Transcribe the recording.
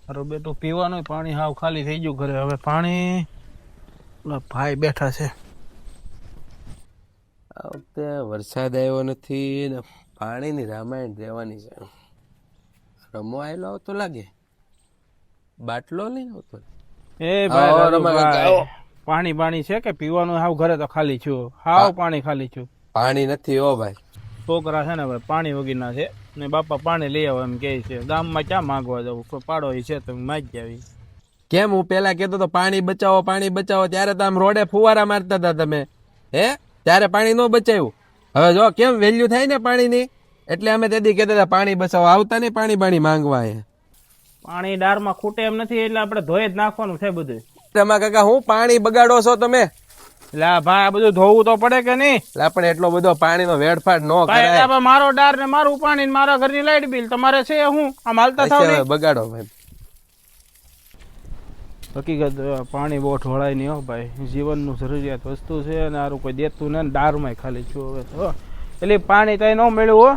મારું બેટું પીવાનું પાણી હાવ ખાલી થઈ ગયું ઘરે. હવે પાણી ભાઈ બેઠા છે. આ વખતે વરસાદ આવ્યો નથી ને પાણીની રામાયણ રહેવાની છે. રમો આવેલો આવતો લાગે, બાટલો લઈને આવતો. એ ભાઈ પાણી છે કે પીવાનું? હાવ ઘરે તો ખાલી છું, હાવ પાણી ખાલી છું. પાણી નથી હો ભાઈ. છોકરા છે ને ભાઈ પાણી વગરના છે ને બાપા પાણી લઈ આવો એમ કે છે. ગામમાં ક્યાં માંગવા જવું? કોઈ પાડો છે તો માંગી આવી. કેમ હું પેલા કેતો તો પાણી બચાવો ત્યારે તો આમ રોડે ફુવારા મારતા હતા તમે, હે? ત્યારે પાણી ન બચાવ્યું. હવે જો કેમ વેલ્યુ થાય ને પાણીની, એટલે અમે તેથી કહેતા હતા પાણી બચાવો. આવતા નહીં પાણી માંગવા. પાણી ડારમાં ખૂટે એમ નથી એટલે આપણે ધોઈ જ નાખવાનું છે બધું. તમારા કાકા હું પાણી બગાડો છો તમે? એટલે ભાઈ આ બધું ધોવું તો પડે કે નહીં? આપણે એટલો બધો પાણીનો વેડફાટ ન કરાય. મારો ડાર ને મારું પાણી ને મારા ઘરની લાઈટ બિલ તમારે છે હું આમ હાલતા થાવ બગાડો ભાઈ. હકીકત પાણી બહુ ઢોળાય નહીં હો ભાઈ. જીવનનું જરૂરિયાત વસ્તુ છે અને આરું કોઈ દેતું ને ડારમાં ખાલી છું હવે તો. એટલે પાણી કઈ ન મળ્યું હો.